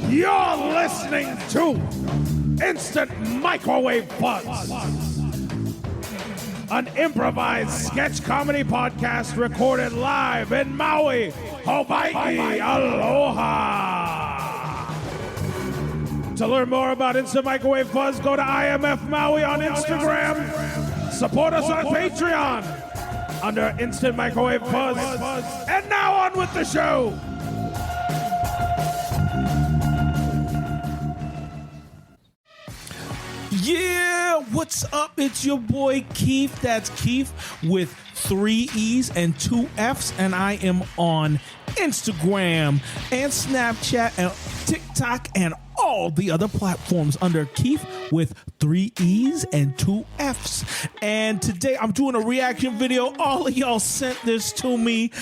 You're listening to Instant Microwave Fuzz, an improvised sketch comedy podcast recorded live in Maui, Hawaii. Aloha. To learn more about Instant Microwave Fuzz, go to IMF Maui on Instagram. Support us on Patreon under Instant Microwave Fuzz. And now on with the show. Yeah, what's up? It's your boy Keith. That's Keith with 3 E's and 2 F's, and I am on Instagram and Snapchat and TikTok and all the other platforms under Keith with 3 E's and 2 F's. And today I'm doing a reaction video. All of y'all sent this to me.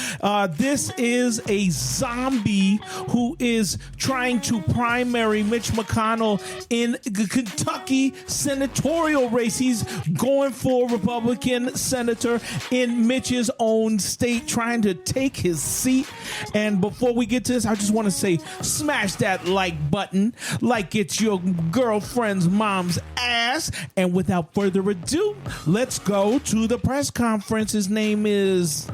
This is a zombie who is trying to primary Mitch McConnell in the Kentucky senatorial race. He's going for Republican senator in Mitch's own state, trying to take his seat. And before we get to this, I just want to say, smash that like button like it's your girlfriend's mom's ass. And without further ado, let's go to the press conference. His name is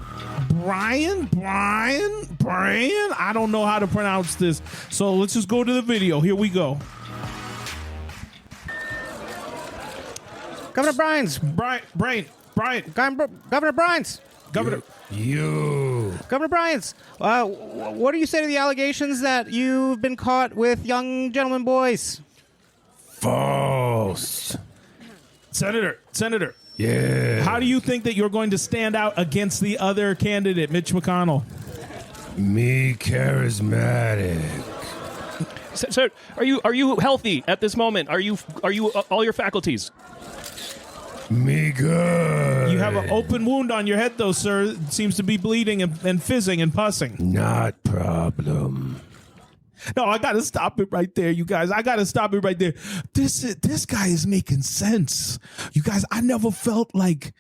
Brian. I don't know how to pronounce this, so let's just go to the video. Here we go. Governor Brines. Governor Brines. Governor. Governor Brines, what do you say to the allegations that you've been caught with young gentlemen boys? False. Senator. Yeah. How do you think that you're going to stand out against the other candidate, Mitch McConnell? Me charismatic. So, are you healthy at this moment? Are you all your faculties? Me good. You have an open wound on your head, though, sir. It seems to be bleeding and fizzing and pussing. Not problem. No, I gotta stop it right there, you guys. I gotta stop it right there. This guy is making sense, you guys. I never felt like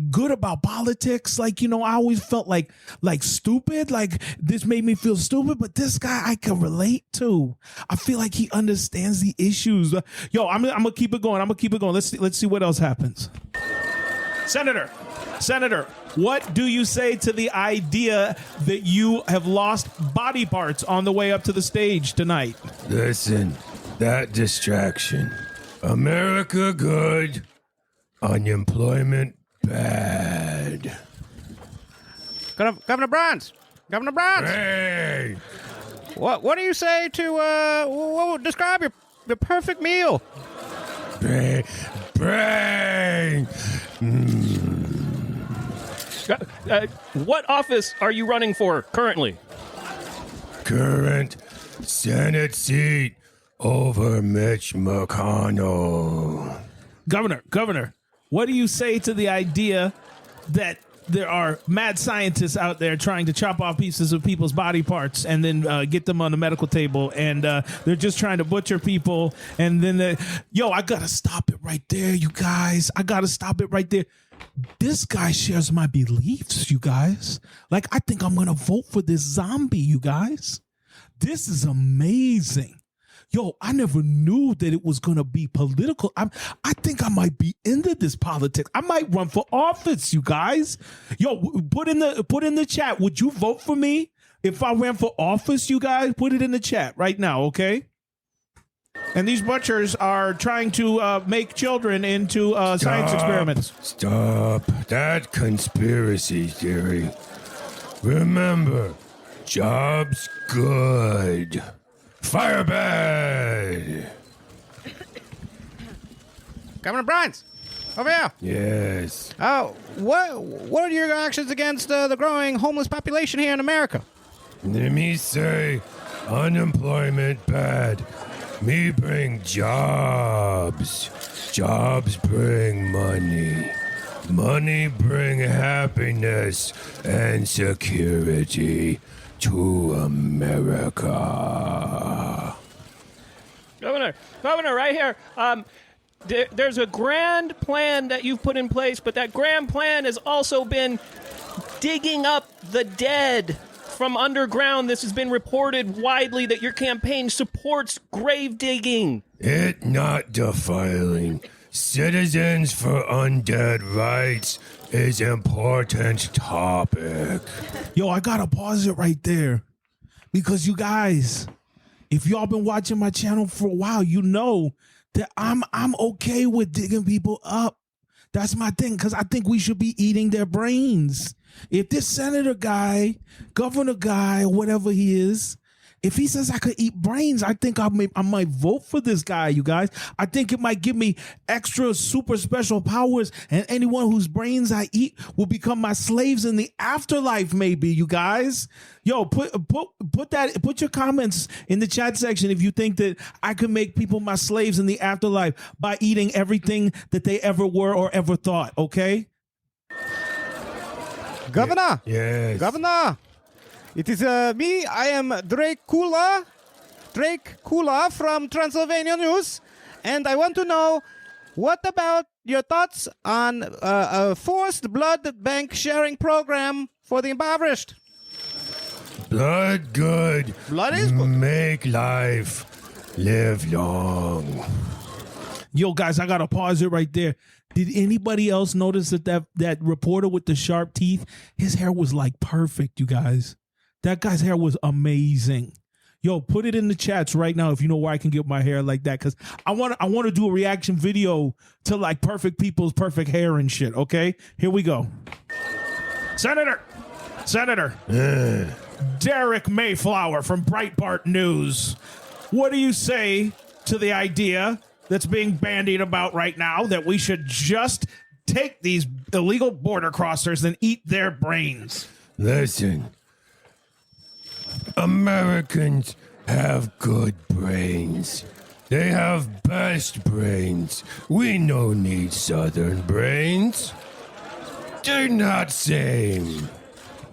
good about politics. Like, you know, I always felt like stupid. Like, this made me feel stupid. But this guy I can relate to. I feel like he understands the issues. Yo, I'm gonna keep it going. Let's see what else happens. Senator, what do you say to the idea that you have lost body parts on the way up to the stage tonight? Listen, that distraction. America good. Unemployment bad. Governor Brines. Hey! What do you say to what would describe your perfect meal? Brain. What office are you running for currently? Current Senate seat over Mitch McConnell. Governor, what do you say to the idea that there are mad scientists out there trying to chop off pieces of people's body parts and then get them on the medical table, and they're just trying to butcher people, and then I gotta stop it right there, you guys. I gotta stop it right there. This guy shares my beliefs, you guys. Like, I think I'm gonna vote for this zombie, you guys. This is amazing. Yo, I never knew that it was going to be political. I think I might be into this politics. I might run for office, you guys. Yo, put in the chat. Would you vote for me if I ran for office, you guys? Put it in the chat right now, okay? And these butchers are trying to make children into science experiments. Stop that conspiracy theory. Remember, jobs good. Fire bad. Governor Brines, over here. Yes. What are your actions against the growing homeless population here in America? Let me say, unemployment bad. Me bring jobs. Jobs bring money. Money bring happiness and security to America. Governor, right here. there's a grand plan that you've put in place, but that grand plan has also been digging up the dead from underground. This has been reported widely that your campaign supports grave digging. It not defiling. Citizens for Undead Rights is important topic. Yo, I gotta pause it right there because you guys, if y'all been watching my channel for a while, you know that I'm okay with digging people up. That's my thing, because I think we should be eating their brains. If this senator guy, governor guy, or whatever he is, if he says I could eat brains, I think I might vote for this guy, you guys. I think it might give me extra super special powers, and anyone whose brains I eat will become my slaves in the afterlife, maybe, you guys. Yo, put your comments in the chat section if you think that I could make people my slaves in the afterlife by eating everything that they ever were or ever thought, okay? Governor! Yes. Governor! It is me. I am Drake Kula from Transylvania News, and I want to know, what about your thoughts on a forced blood bank sharing program for the impoverished? Blood good. Blood is good. Make life live long. Yo, guys, I gotta pause it right there. Did anybody else notice that reporter with the sharp teeth, his hair was like perfect, you guys? That guy's hair was amazing. Yo, put it in the chats right now if you know where I can get my hair like that, because I want to do a reaction video to like perfect people's perfect hair and shit, okay? Here we go. Senator, Derek Mayflower from Breitbart News. What do you say to the idea that's being bandied about right now that we should just take these illegal border crossers and eat their brains? Listen, Americans have good brains. They have best brains. We no need southern brains. They're not same.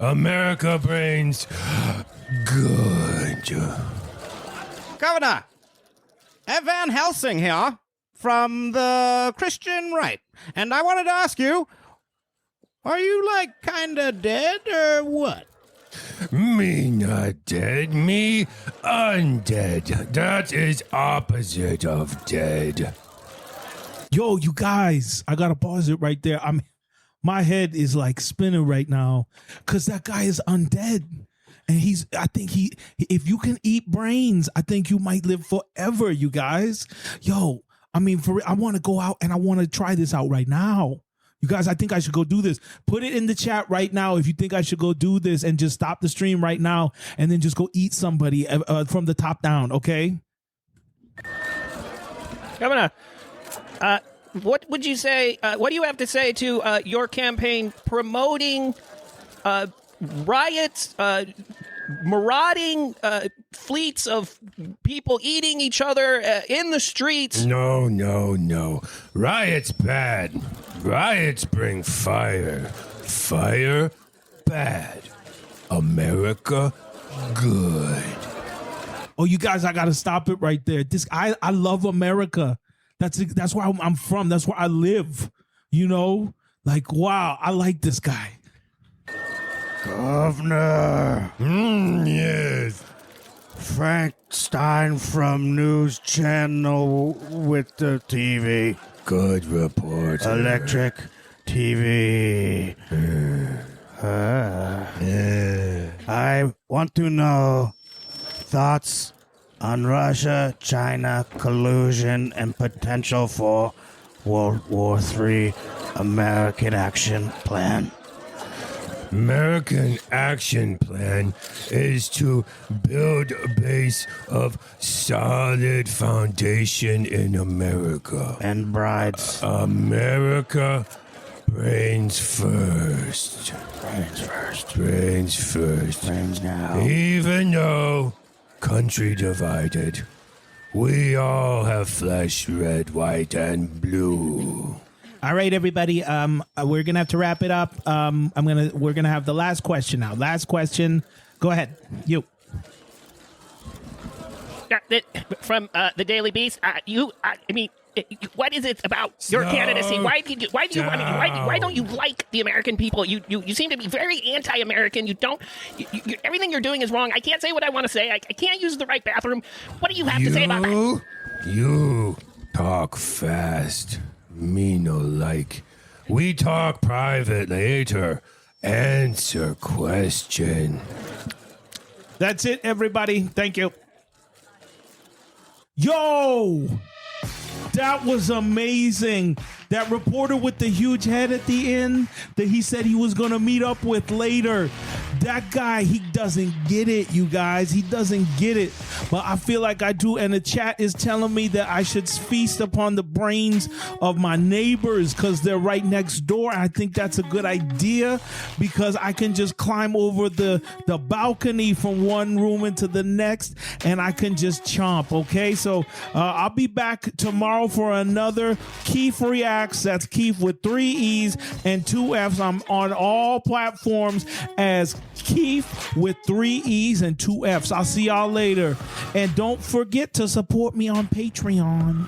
America brains, good. Governor, Evan Helsing here from the Christian Right. And I wanted to ask you, are you like kinda dead or what? Me not dead, me undead. That is opposite of dead. Yo, you guys, I gotta pause it right there. My head is like spinning right now because that guy is undead. And if you can eat brains, I think you might live forever, you guys. Yo, I want to go out and I want to try this out right now. You guys, I think I should go do this. Put it in the chat right now if you think I should go do this, and just stop the stream right now and then just go eat somebody from the top down, okay? Governor, what would you say? What do you have to say to your campaign promoting riots, marauding fleets of people eating each other in the streets? No. Riots bad. Riots bring fire. Fire bad. America good. Oh, you guys, I gotta stop it right there. I love America. That's where I'm from. That's where I live. You know, like, wow, I like this guy. Governor. Yes. Frank Stein from News Channel with the TV. Good report. Electric TV. I want to know thoughts on Russia-China collusion and potential for World War III American Action Plan. American Action Plan is to build a base of solid foundation in America. And brides. America, brains first. Brains first. Brains first. Brains now. Even though country divided, we all have flesh, red, white, and blue. All right, everybody. We're gonna have to wrap it up. We're gonna have the last question now. Last question. Go ahead. You. From the Daily Beast. What is it about your candidacy? Why don't you like the American people? You seem to be very anti-American. Everything you're doing is wrong. I can't say what I want to say. I can't use the right bathroom. What do you have to say about that? You talk fast. Me no like. We talk private later. Answer question. That's it, everybody. Thank you. Yo! That was amazing. That reporter with the huge head at the end that he said he was going to meet up with later. That guy, he doesn't get it, you guys. He doesn't get it. But I feel like I do. And the chat is telling me that I should feast upon the brains of my neighbors because they're right next door. I think that's a good idea because I can just climb over the balcony from one room into the next and I can just chomp, okay? So I'll be back tomorrow for another Keith Reacts. That's Keith with 3 E's and 2 F's. I'm on all platforms as Keith with 3 E's and 2 F's. I'll see y'all later. And don't forget to support me on Patreon.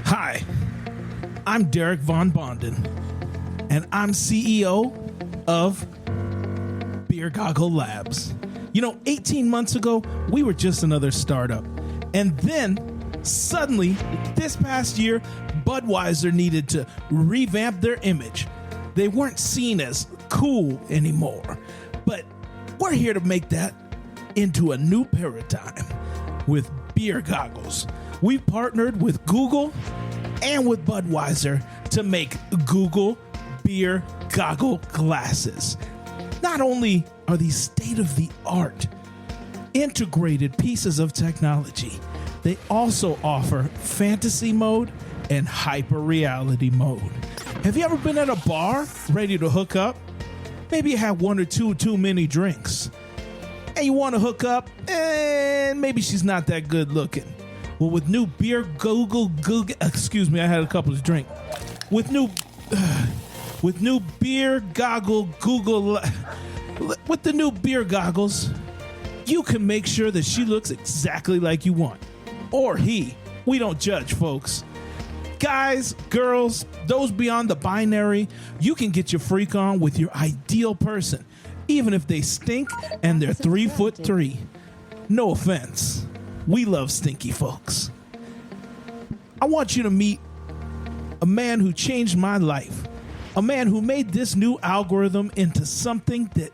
Hi, I'm Derek Von Bonden, and I'm CEO of Beer Goggle Labs. 18 months ago, we were just another startup. And then, suddenly, this past year, Budweiser needed to revamp their image. They weren't seen as cool anymore. But we're here to make that into a new paradigm with Beer Goggles. We've partnered with Google and with Budweiser to make Google Beer Goggle glasses. Not only are these state-of-the-art, integrated pieces of technology, they also offer fantasy mode and hyper reality mode. Have you ever been at a bar ready to hook up? Maybe you had one or two too many drinks and you want to hook up and maybe she's not that good looking. Well, with new Beer Google, excuse me, I had a couple of drinks. With new Beer Goggle Google, with the new Beer Goggles, you can make sure that she looks exactly like you want. Or he. We don't judge, folks. Guys, girls, those beyond the binary, you can get your freak on with your ideal person, even if they stink and they're 3'3". No offense. We love stinky folks. I want you to meet a man who changed my life. A man who made this new algorithm into something that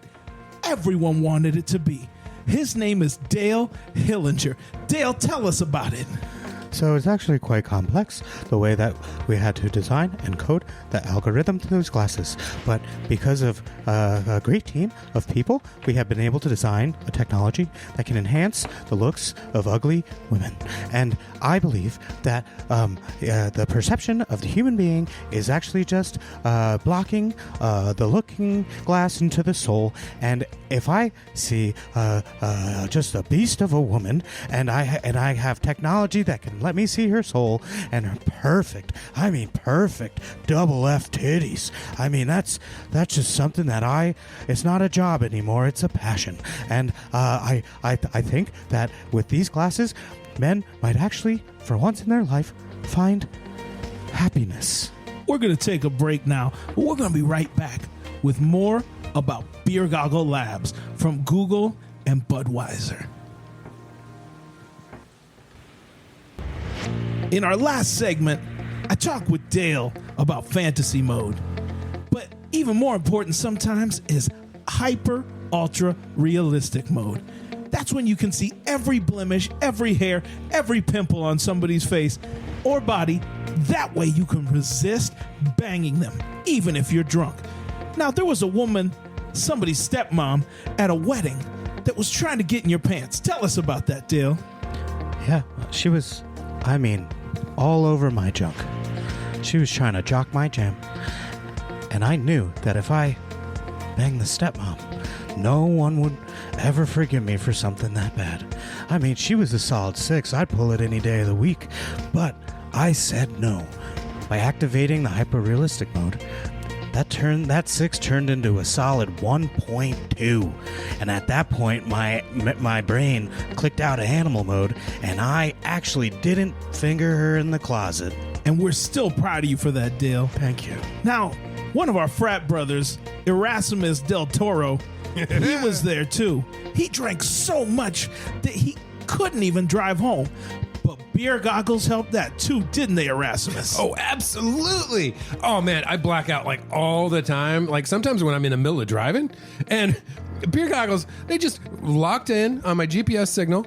everyone wanted it to be. His name is Dale Hillinger. Dale, tell us about it. So it's actually quite complex, the way that we had to design and code the algorithm to those glasses. But because of a great team of people, we have been able to design a technology that can enhance the looks of ugly women. And I believe that the perception of the human being is actually just blocking the looking glass into the soul. And if I see just a beast of a woman, and I have technology that can let me see her soul and her perfect double F titties. I mean, that's just something that it's not a job anymore. It's a passion. And I think that with these glasses, men might actually, for once in their life, find happiness. We're going to take a break now, but we're going to be right back with more about Beer Goggle Labs from Google and Budweiser. In our last segment, I talked with Dale about fantasy mode. But even more important sometimes is hyper ultra realistic mode. That's when you can see every blemish, every hair, every pimple on somebody's face or body. That way you can resist banging them, even if you're drunk. Now, there was a woman, somebody's stepmom, at a wedding that was trying to get in your pants. Tell us about that, Dale. Yeah, she was, all over my junk. She was trying to jock my jam. And I knew that if I banged the stepmom, no one would ever forgive me for something that bad. She was a solid 6. I'd pull it any day of the week. But I said no, by activating the hyper-realistic mode, that 6 turned into a solid 1.2. And at that point, my brain clicked out of animal mode, and I actually didn't finger her in the closet. And we're still proud of you for that, Dale. Thank you. Now, one of our frat brothers, Erasmus Del Toro, he was there too. He drank so much that he couldn't even drive home. But beer goggles helped that too, didn't they, Erasmus? Oh, absolutely. Oh, man, I black out like all the time. Like sometimes when I'm in the middle of driving, and beer goggles, they just locked in on my GPS signal,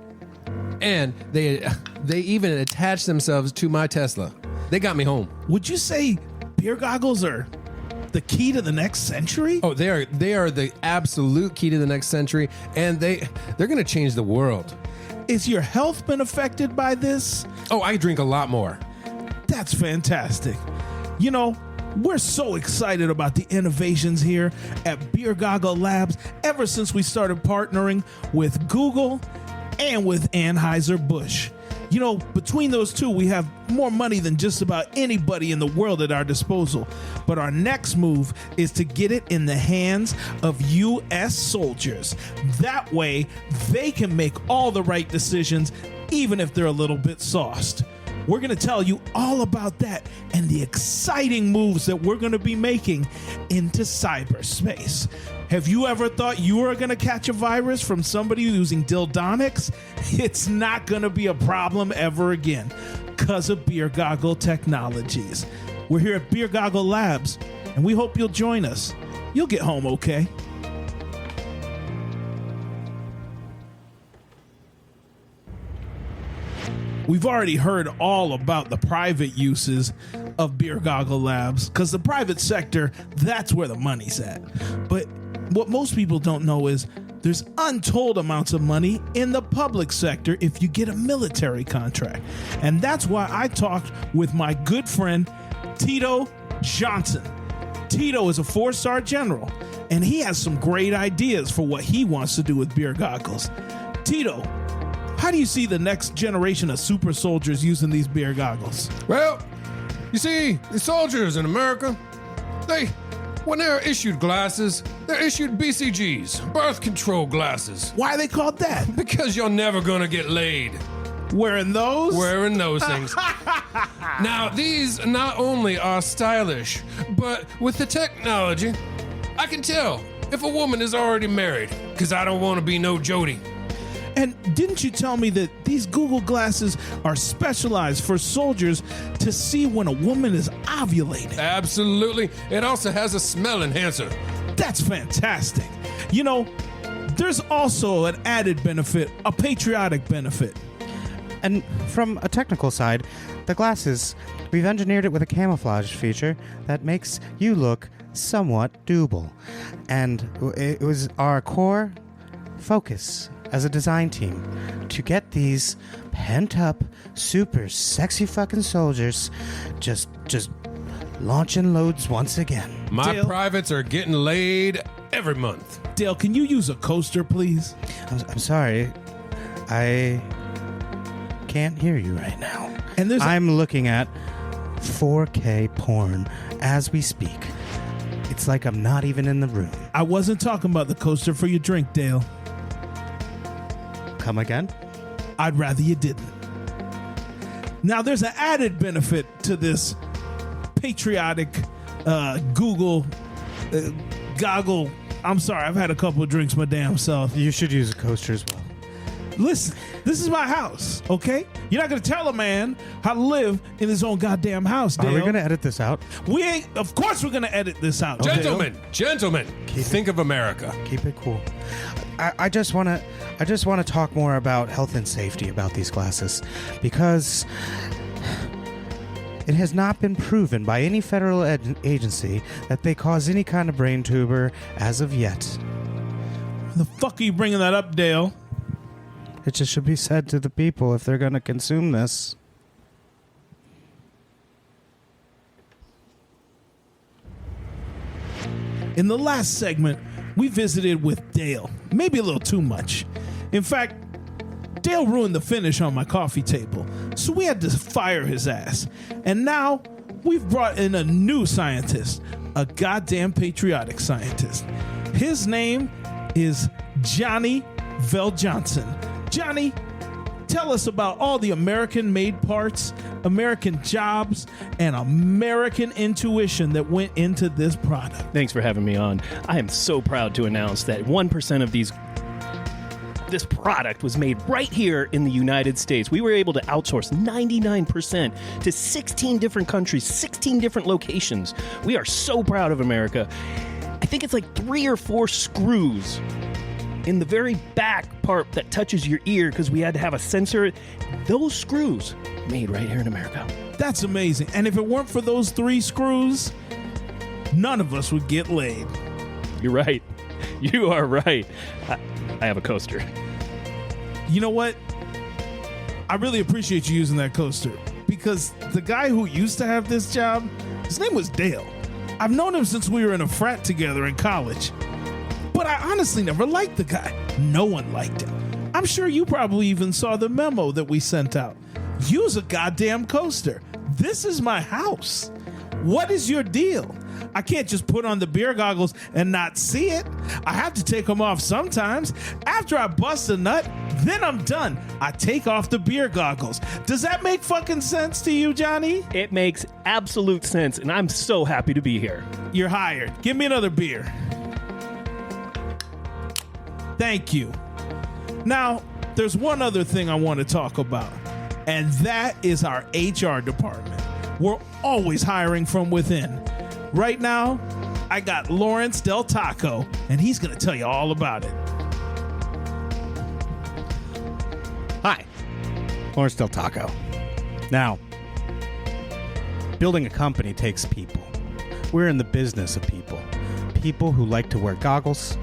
and they even attached themselves to my Tesla. They got me home. Would you say beer goggles are the key to the next century? Oh, they are the absolute key to the next century, and they're going to change the world. Is your health been affected by this? Oh, I drink a lot more. That's fantastic. You know, we're so excited about the innovations here at Beer Goggle Labs ever since we started partnering with Google and with Anheuser-Busch. You know, between those two, we have more money than just about anybody in the world at our disposal. But our next move is to get it in the hands of U.S. soldiers. That way, they can make all the right decisions, even if they're a little bit sauced. We're going to tell you all about that and the exciting moves that we're going to be making into cyberspace. Have you ever thought you were going to catch a virus from somebody using Dildonics? It's not going to be a problem ever again because of Beer Goggle Technologies. We're here at Beer Goggle Labs, and we hope you'll join us. You'll get home okay. We've already heard all about the private uses of Beer Goggle Labs because the private sector, that's where the money's at. But what most people don't know is there's untold amounts of money in the public sector if you get a military contract. And that's why I talked with my good friend, Tito Johnson. Tito is a 4-star general, and he has some great ideas for what he wants to do with beer goggles. Tito, how do you see the next generation of super soldiers using these beer goggles? Well, you see, the soldiers in America, when they're issued glasses, they're issued BCGs, birth control glasses. Why are they called that? Because you're never gonna get laid. Wearing those? Wearing those things. Now, these not only are stylish, but with the technology, I can tell if a woman is already married, because I don't want to be no Jody. And didn't you tell me that these Google glasses are specialized for soldiers to see when a woman is ovulating? Absolutely. It also has a smell enhancer. That's fantastic. You know, there's also an added benefit, a patriotic benefit. And from a technical side, the glasses, we've engineered it with a camouflage feature that makes you look somewhat doable. And it was our core focus as a design team to get these pent-up, super sexy fucking soldiers just launching loads once again. My Dale. privates are getting laid every month. Dale, can you use a coaster, please? I'm sorry. I can't hear you right now. And there's I'm looking at 4K porn as we speak. It's like I'm not even in the room. I wasn't talking about the coaster for your drink, Dale. Come again? I'd rather you didn't. Now, there's an added benefit to this patriotic Google goggle. I'm sorry, I've had a couple of drinks my damn self. You should use a coaster as well. Listen, this is my house, okay? You're not going to tell a man how to live in his own goddamn house, Dale. Are we going to edit this out? We ain't. Of course, we're going to edit this out, Dale. Gentlemen, think of America. Keep it cool. I just want to talk more about health and safety about these glasses because it has not been proven by any federal agency that they cause any kind of brain tumor as of yet. The fuck are you bringing that up, Dale? It just should be said to the people if they're going to consume this. In the last segment, we visited with Dale. Maybe a little too much. In fact, Dale ruined the finish on my coffee table, so we had to fire his ass. And now, we've brought in a new scientist, a goddamn patriotic scientist. His name is Johnny Vell Johnson. Johnny, tell us about all the American-made parts, American jobs, and American intuition that went into this product. Thanks for having me on. I am so proud to announce that 1% of this product was made right here in the United States. We were able to outsource 99% to 16 different countries, 16 different locations. We are so proud of America. I think it's like 3 or 4 screws in the very back part that touches your ear because we had to have a sensor. Those screws made right here in America. That's amazing. And if it weren't for those 3 screws, none of us would get laid. You're right. You are right. I have a coaster. You know what? I really appreciate you using that coaster because the guy who used to have this job, his name was Dale. I've known him since we were in a frat together in college. But I honestly never liked the guy. No one liked him. I'm sure you probably even saw the memo that we sent out. Use a goddamn coaster. This is my house. What is your deal? I can't just put on the beer goggles and not see it. I have to take them off sometimes. After I bust a nut, then I'm done. I take off the beer goggles. Does that make fucking sense to you, Johnny? It makes absolute sense, and I'm so happy to be here. You're hired. Give me another beer. Thank you. Now, there's one other thing I want to talk about, and that is our HR department. We're always hiring from within. Right now, I got Lawrence Del Taco, and he's going to tell you all about it. Hi, Lawrence Del Taco. Now, building a company takes people. We're in the business of people. People who like to wear goggles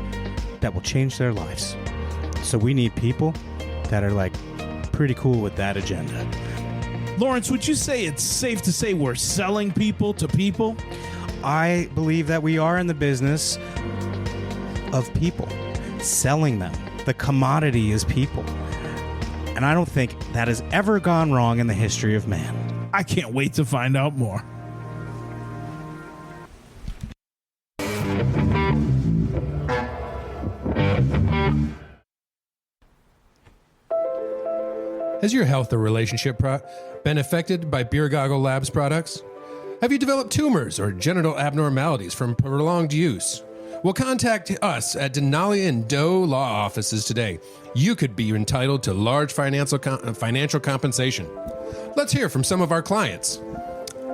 that will change their lives. So we need people that are like pretty cool with that agenda. Lawrence, would you say it's safe to say we're selling people to people? I believe that we are in the business of people, selling them. The commodity is people. And I don't think that has ever gone wrong in the history of man. I can't wait to find out more. Has your health or relationship been affected by Beer Goggle Labs products? Have you developed tumors or genital abnormalities from prolonged use? Well, contact us at Denali and Doe Law Offices today. You could be entitled to large financial compensation. Let's hear from some of our clients.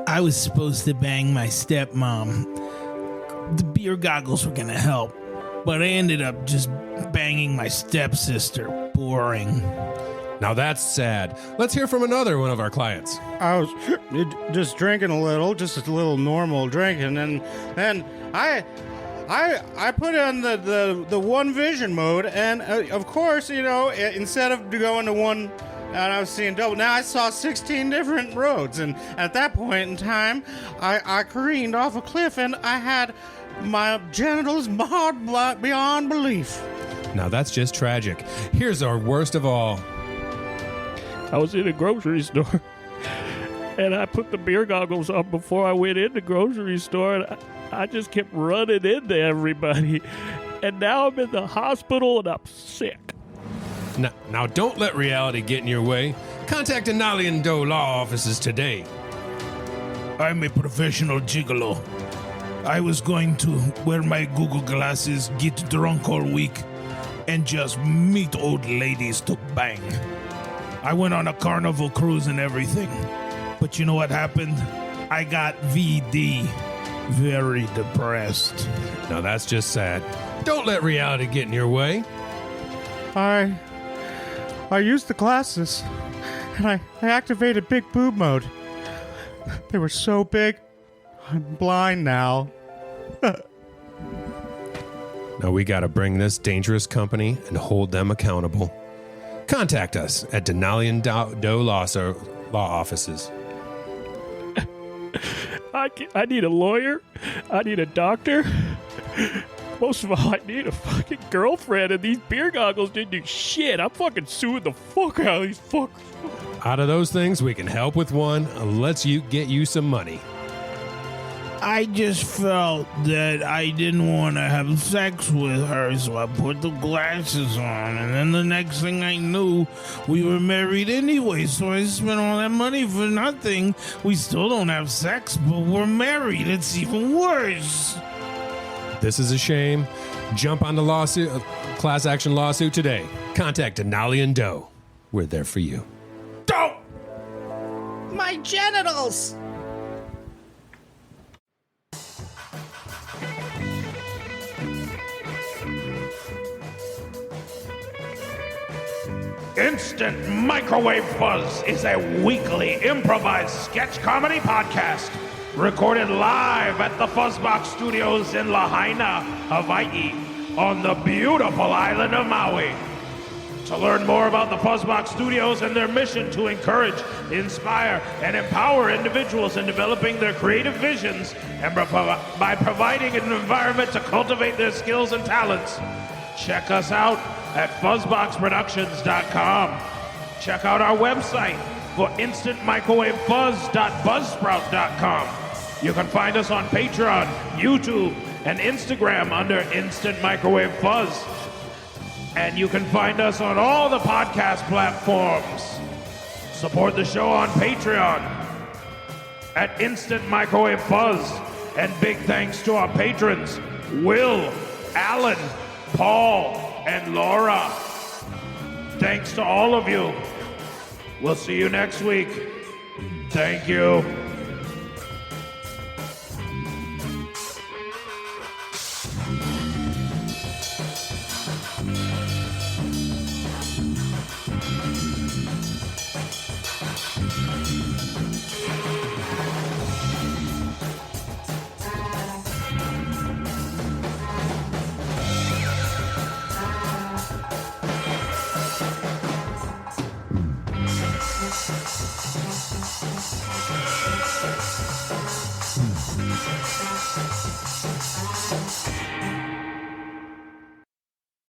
I was supposed to bang my stepmom. The beer goggles were going to help, but I ended up just banging my stepsister. Boring. Now that's sad. Let's hear from another one of our clients. I was just drinking a little normal drinking, and then I put on the one vision mode, and of course, you know, instead of going to one, and I was seeing double. Now I saw 16 different roads, and at that point in time, I careened off a cliff, and I had my genitals marred beyond belief. Now that's just tragic. Here's our worst of all. I was in a grocery store, and I put the beer goggles on before I went in the grocery store, and I just kept running into everybody. And now I'm in the hospital, and I'm sick. Now don't let reality get in your way. Contact Denali and Doe Law Offices today. I'm a professional gigolo. I was going to wear my Google glasses, get drunk all week, and just meet old ladies to bang. I went on a carnival cruise and everything. But you know what happened? I got VD. Very depressed. Now that's just sad. Don't let reality get in your way. I used the glasses, and I activated big boob mode. They were so big, I'm blind now. Now we gotta bring this dangerous company and hold them accountable. Contact us at Denali and Doe Law Offices. I need a lawyer. I need a doctor. Most of all, I need a fucking girlfriend, and these beer goggles didn't do shit. I'm fucking suing the fuck out of these fuckers. Out of those things, we can help with one. Let's get you some money. I just felt that I didn't want to have sex with her, so I put the glasses on. And then the next thing I knew, we were married anyway, so I spent all that money for nothing. We still don't have sex, but we're married. It's even worse. This is a shame. Jump on the lawsuit, class action lawsuit today. Contact Denali and Doe. We're there for you. Don't! My genitals! Instant Microwave Fuzz is a weekly improvised sketch comedy podcast recorded live at the Fuzzbox Studios in Lahaina, Hawaii, on the beautiful island of Maui. To learn more about the Fuzzbox Studios and their mission to encourage, inspire, and empower individuals in developing their creative visions and by providing an environment to cultivate their skills and talents, check us out at fuzzboxproductions.com. Check out our website for instantmicrowavefuzz.buzzsprout.com. You can find us on Patreon, YouTube, and Instagram under Instant Microwave Fuzz. And you can find us on all the podcast platforms. Support the show on Patreon at Instant Microwave Fuzz. And big thanks to our patrons, Will, Alan, Paul, and Laura. Thanks to all of you. We'll see you next week. Thank you.